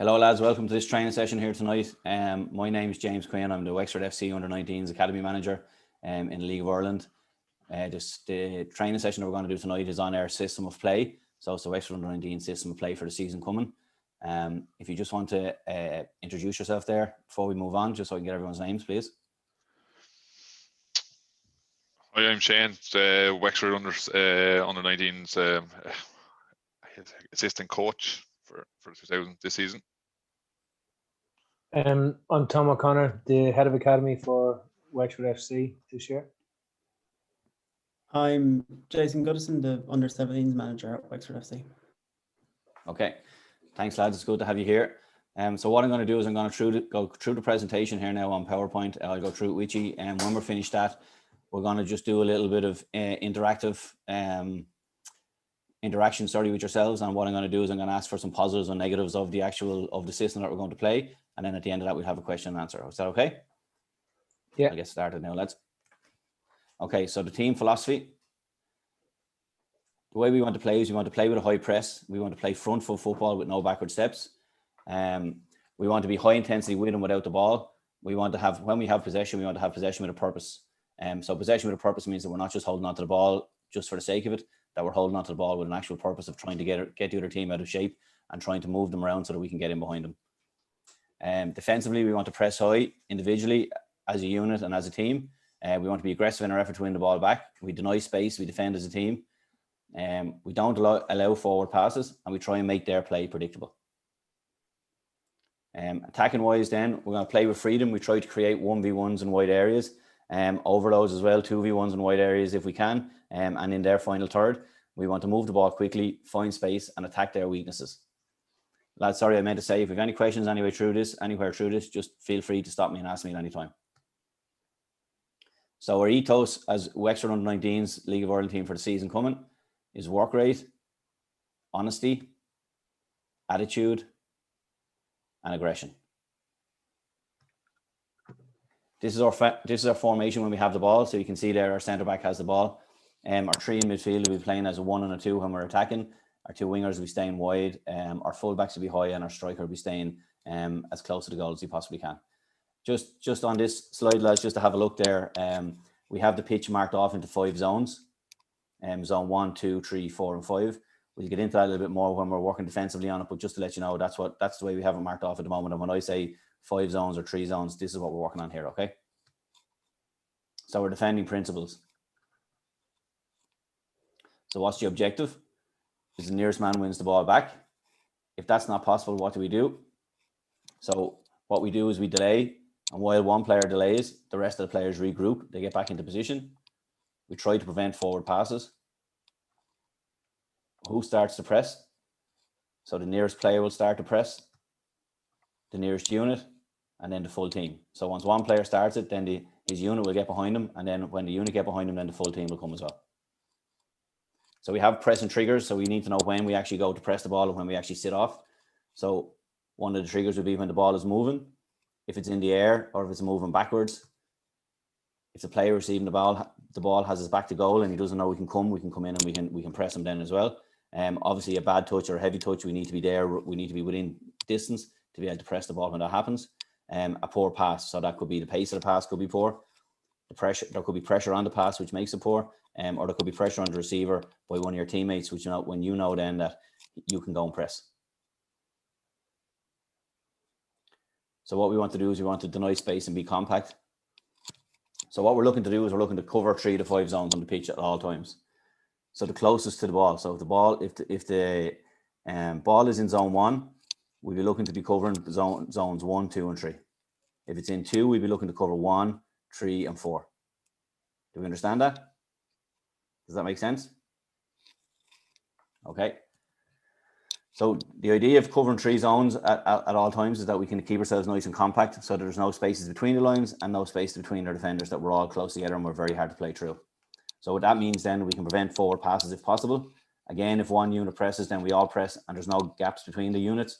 Hello lads, welcome to this training session here tonight. My name is James Quinn. I'm the Wexford FC Under-19s Academy Manager in the League of Ireland. The training session that we're going to do tonight is on our system of play. So it's the Wexford Under-19 system of play for the season coming. If you just want to introduce yourself there before we move on, just so I can get everyone's names, please. Hi, I'm Shane, Wexford Under-19s assistant coach for 2000 this season. I'm Tom O'Connor, the head of academy for Wexford FC this year. I'm Jason Goodison, the Under-17s manager at Wexford FC. Okay, thanks lads, it's good to have you here. So what I'm going to do is I'm going to go through the presentation here now on PowerPoint. I'll go through it with you, and when we're finished that, we're going to just do a little bit of interaction with yourselves. And what I'm going to do is I'm going to ask for some positives and negatives of the system that we're going to play, and then at the end of that we'll have a question and answer. Is that okay? Yeah. I'll get started now, lads. Okay, so the team philosophy. The way we want to play is we want to play with a high press. We want to play front foot football with no backward steps. We want to be high intensity with and without the ball. We want to have, when we have possession, we want to have possession with a purpose. So possession with a purpose means that we're not just holding onto the ball just for the sake of it, that we're holding onto the ball with an actual purpose of trying to get the other team out of shape and trying to move them around so that we can get in behind them. Defensively, we want to press high individually as a unit and as a team. We want to be aggressive in our effort to win the ball back. We deny space, we defend as a team. We don't allow forward passes, and we try and make their play predictable. Attacking wise then, we're going to play with freedom. We try to create 1v1s in wide areas, overloads as well, 2v1s in wide areas if we can, and in their final third, we want to move the ball quickly, find space and attack their weaknesses. Lads, sorry, I meant to say, if you have any questions anywhere through this, just feel free to stop me and ask me at any time. So our ethos as Wexford Under-19s League of Ireland team for the season coming is work rate, honesty, attitude, and aggression. This is our formation when we have the ball. So you can see there our centre back has the ball. Our three in midfield will be playing as a 1 and a 2 when we're attacking. Our two wingers will be staying wide. Our fullbacks will be high, and our striker will be staying as close to the goal as he possibly can. Just on this slide, lads, just to have a look there. We have the pitch marked off into 5 zones. Zone 1, 2, 3, 4, and 5. We'll get into that a little bit more when we're working defensively on it, but just to let you know, that's the way we have it marked off at the moment. And when I say 5 zones or 3 zones, this is what we're working on here, okay? So we're defending principles. So what's the objective? Is the nearest man wins the ball back. If that's not possible, what do? So what we do is we delay, and while one player delays, the rest of the players regroup. They get back into position. We try to prevent forward passes. Who starts to press? So the nearest player will start to press, the nearest unit, and then the full team. So once one player starts it, then his unit will get behind him, and then when the unit get behind him, then the full team will come as well. So we have pressing triggers, so we need to know when we actually go to press the ball and when we actually sit off. So one of the triggers would be when the ball is moving, if it's in the air, or if it's moving backwards. If the player receiving the ball has his back to goal and he doesn't know we can come in and we can press him then as well. Obviously a bad touch or a heavy touch, we need to be there. We need to be within distance to be able to press the ball when that happens. A poor pass, so that could be the pace of the pass could be poor. There could be pressure on the pass, which makes it poor, or there could be pressure on the receiver by one of your teammates, which when you know then that you can go and press. So what we want to do is we want to deny space and be compact. So what we're looking to do is we're looking to cover 3 to 5 zones on the pitch at all times. So the closest to the ball. So if the ball is in zone 1, we'll be looking to be covering zones 1, 2, and 3. If it's in 2, we'll be looking to cover 1, 3, and 4. Do we understand that? Does that make sense? Okay. So the idea of covering 3 zones at all times is that we can keep ourselves nice and compact, so there's no spaces between the lines and no space between our defenders, that we're all close together and we're very hard to play through. So what that means then, we can prevent forward passes if possible. Again, if one unit presses, then we all press and there's no gaps between the units.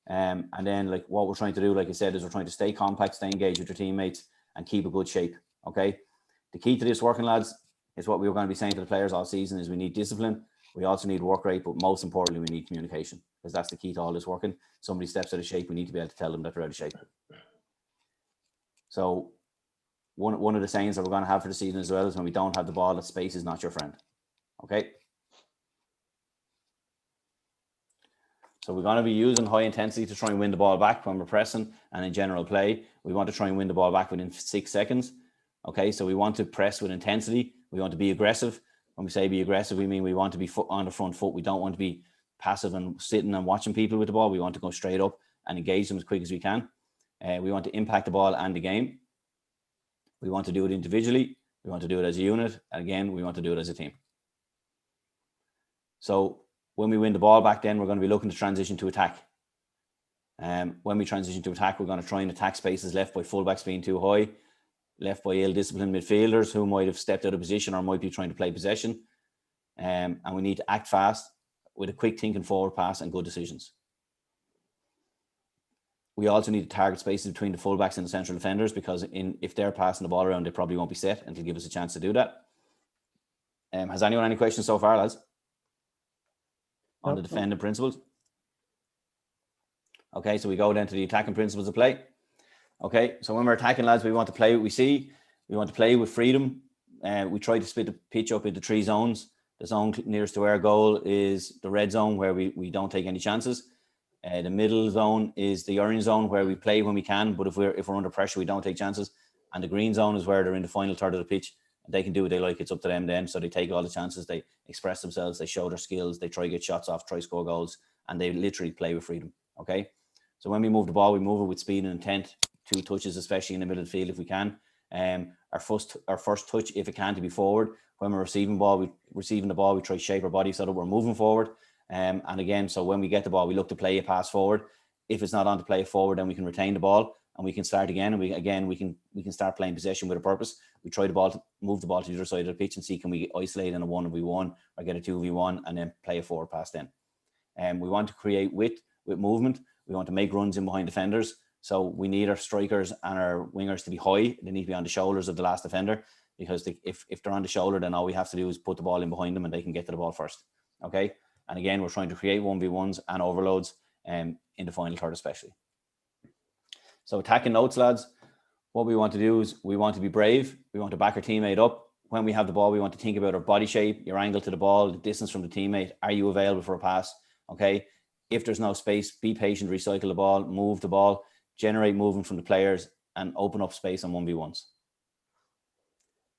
And then like what we're trying to do, like I said, is we're trying to stay compact, stay engaged with your teammates and keep a good shape, okay? The key to this working, lads, is what we were going to be saying to the players all season, is we need discipline We also need work rate, but most importantly, we need communication, because that's the key to all this working. Somebody steps out of shape, we need to be able to tell them that they're out of shape. So one of the sayings that we're going to have for the season as well is when we don't have the ball, that space is not your friend. Okay. So we're going to be using high intensity to try and win the ball back when we're pressing, and in general play, we want to try and win the ball back within 6 seconds. Okay, so we want to press with intensity. We want to be aggressive. When we say be aggressive, we mean we want to be on the front foot. We don't want to be passive and sitting and watching people with the ball. We want to go straight up and engage them as quick as we can. We want to impact the ball and the game. We want to do it individually. We want to do it as a unit. And again, we want to do it as a team. So when we win the ball back, then we're going to be looking to transition to attack. When we transition to attack, we're going to try and attack spaces left by fullbacks being too high, left by ill-disciplined midfielders who might have stepped out of position or might be trying to play possession. And we need to act fast with a quick thinking forward pass and good decisions. We also need to target spaces between the fullbacks and the central defenders, because if they're passing the ball around, they probably won't be set, and it'll give us a chance to do that. Has anyone any questions so far, lads? On the defending principles? Okay, so we go then to the attacking principles of play. Okay, so when we're attacking, lads, we want to play what we see. We want to play with freedom. We try to split the pitch up into 3 zones. The zone nearest to our goal is the red zone, where we don't take any chances. The middle zone is the orange zone, where we play when we can, but if we're under pressure, we don't take chances. And the green zone is where they're in the final third of the pitch. They can do what they like. It's up to them then. So they take all the chances. They express themselves. They show their skills. They try to get shots off, try to score goals, and they literally play with freedom. Okay. So when we move the ball, we move it with speed and intent. 2 touches, especially in the middle of the field, if we can. Our first touch, if it can, to be forward. When we're receiving the ball, we try to shape our body so that we're moving forward. And again, so when we get the ball, we look to play a pass forward. If it's not on to play it forward, then we can retain the ball and we can start again. And we can start playing possession with a purpose. We try to move the ball to the other side of the pitch and see, can we isolate in a 1v1 or get a 2v1 and then play a forward pass then. We want to create width with movement. We want to make runs in behind defenders. So we need our strikers and our wingers to be high. They need to be on the shoulders of the last defender, because if they're on the shoulder, then all we have to do is put the ball in behind them and they can get to the ball first. Okay. And again, we're trying to create 1v1s and overloads in the final third especially. So attacking notes, lads, what we want to do is we want to be brave. We want to back our teammate up. When we have the ball, we want to think about our body shape, your angle to the ball, the distance from the teammate. Are you available for a pass? Okay. If there's no space, be patient, recycle the ball, move the ball, generate movement from the players, and open up space on 1v1s.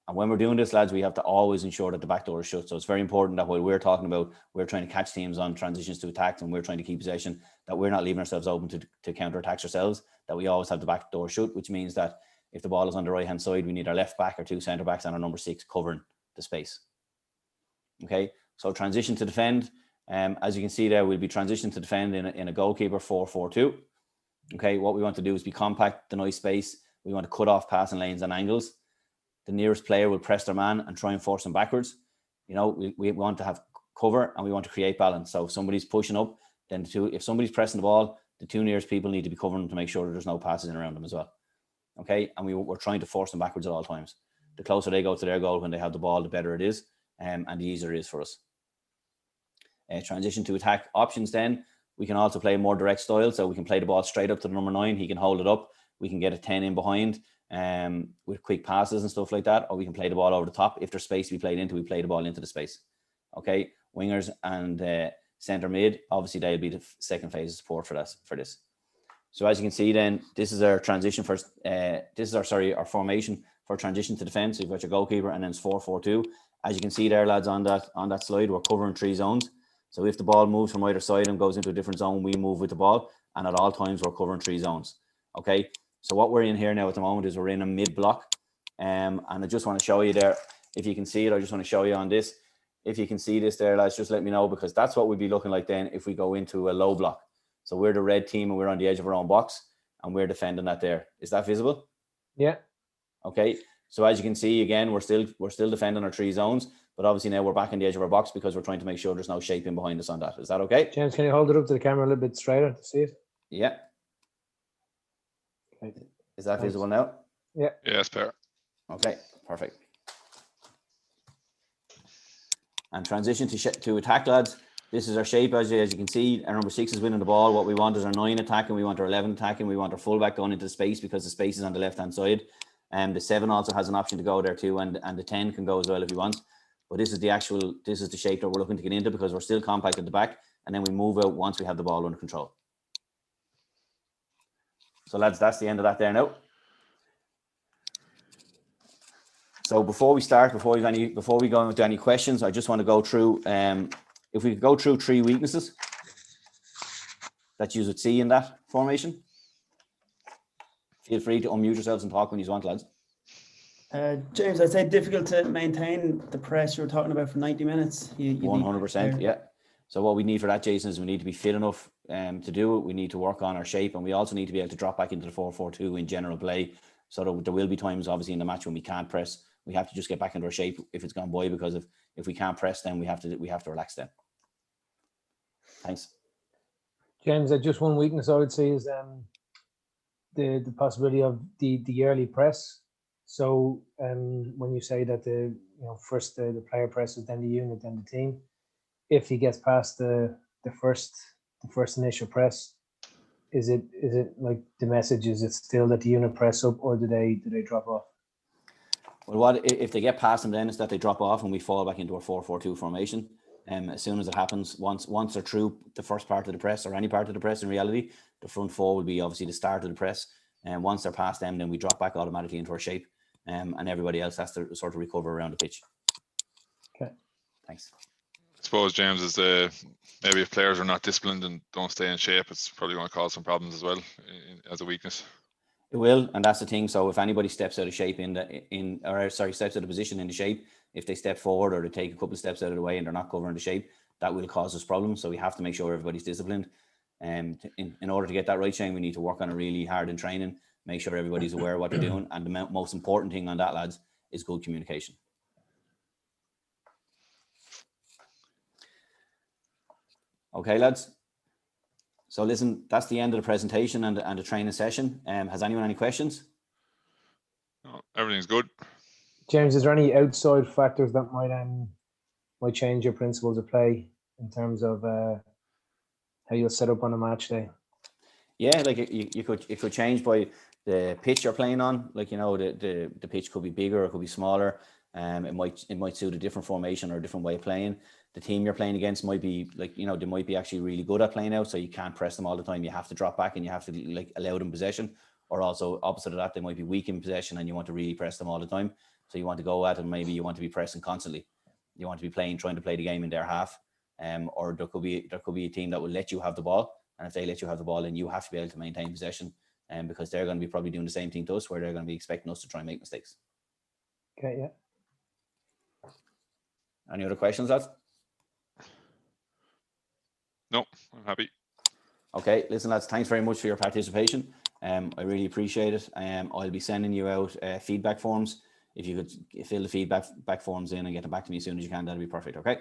And when we're doing this, lads, we have to always ensure that the back door is shut. So it's very important that while we're talking about, we're trying to catch teams on transitions to attacks and we're trying to keep possession, that we're not leaving ourselves open to counter attacks ourselves, that we always have the back door shut, which means that if the ball is on the right hand side, we need our left back, our 2 centre backs, and our number 6 covering the space. Okay, so transition to defend. As you can see there, we'll be transitioning to defend in a goalkeeper 4-4-2. Okay, what we want to do is be compact, deny space. We want to cut off passing lanes and angles. The nearest player will press their man and try and force them backwards. You know, we want to have cover and we want to create balance. So if somebody's pushing up, then if somebody's pressing the ball, the 2 nearest people need to be covering them to make sure that there's no passes in around them as well. Okay, and we're trying to force them backwards at all times. The closer they go to their goal when they have the ball, the better it is, and the easier it is for us. Transition to attack options then. We can also play a more direct style, so we can play the ball straight up to the number 9. He can hold it up. We can get a 10 in behind with quick passes and stuff like that, or we can play the ball over the top. If there's space to be played into, we play the ball into the space. Okay, wingers and centre mid, obviously they'll be the second phase of support for this. So as you can see, then this is our transition for our formation for transition to defence. So you've got your goalkeeper, and then it's 4-4-2. As you can see there, lads, on that slide, we're covering 3 zones. So if the ball moves from either side and goes into a different zone, we move with the ball, and at all times we're covering 3 zones. Okay, so what we're in here now at the moment is we're in a mid block, and I just want to show you there. If you can see it, I just want to show you on this. If you can see this there, lads, just let me know, because that's what we'd be looking like then if we go into a low block. So we're the red team and we're on the edge of our own box and we're defending that there. Is that visible? Yeah. Okay. So as you can see, again, we're still defending our 3 zones, but obviously now we're back on the edge of our box because we're trying to make sure there's no shape in behind us on that. Is that okay? James, can you hold it up to the camera a little bit straighter to see it? Yeah. Okay. Is that visible now? Yeah. Yeah, it's fair. Okay, perfect. And transition to attack, lads. This is our shape, as you can see. Our number 6 is winning the ball. What we want is our 9 attacking. We want our 11 attacking. We want our fullback going into space because the space is on the left-hand side. And the 7 also has an option to go there too, and the 10 can go as well if he wants. But this is the shape that we're looking to get into because we're still compact at the back, and then we move out once we have the ball under control. So lads, that's the end of that there now. So before we go into any questions, I just want to go through, if we could go through 3 weaknesses that you would see in that formation. Feel free to unmute yourselves and talk when you want, lads. James, I'd say difficult to maintain the press you were talking about for 90 minutes. 100%, yeah. So what we need for that, Jason, is we need to be fit enough to do it. We need to work on our shape, and we also need to be able to drop back into the 4-4-2 in general play. So there will be times, obviously, in the match when we can't press. We have to just get back into our shape if it's gone by, because if we can't press, then we have to relax then. Thanks. James, just one weakness I would say is the possibility of the early press. So when you say that first the player presses, then the unit, then the team, if he gets past the first initial press, is it like the message, is it still that the unit press up, or do they drop off? Well, what if they get past them, then it's that they drop off and we fall back into a 4-4-2 formation. As soon as it happens, once they're through the first part of the press, or any part of the press, in reality, the front 4 will be obviously the start of the press. And once they're past them, then we drop back automatically into our shape, and everybody else has to sort of recover around the pitch. Okay. Thanks. I suppose, James, is maybe if players are not disciplined and don't stay in shape, it's probably going to cause some problems as well as a weakness. It will, and that's the thing. So if anybody steps out of shape steps out of position in the shape, if they step forward or they take a couple of steps out of the way and they're not covering the shape, that will cause us problems. So we have to make sure everybody's disciplined. In order to get that right, Shane, we need to work on it really hard in training, make sure everybody's aware of what they're doing. And the most important thing on that, lads, is good communication. Okay, lads. So listen, that's the end of the presentation and the training session. Has anyone any questions? No, everything's good. James, is there any outside factors that might change your principles of play in terms of how you'll set up on a match day? Yeah, like it could change by the pitch you're playing on. Like, the pitch could be bigger or it could be smaller. It might suit a different formation or a different way of playing. The team you're playing against might be they might be actually really good at playing out, so you can't press them all the time. You have to drop back and you have to allow them possession. Or also opposite of that, they might be weak in possession and you want to really press them all the time. So you want to go at them. Maybe you want to be pressing constantly. You want to be trying to play the game in their half. Or there could be a team that will let you have the ball, and if they let you have the ball, then you have to be able to maintain possession, because they're going to be probably doing the same thing to us, where they're going to be expecting us to try and make mistakes. Okay, yeah. Any other questions, lads? No, I'm happy. Okay, listen, lads, thanks very much for your participation. I really appreciate it. I'll be sending you out feedback forms. If you could fill the feedback forms in and get them back to me as soon as you can, that'd be perfect. Okay.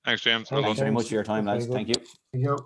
Thanks, James. Thanks very much for your time, lads. Thank you. you.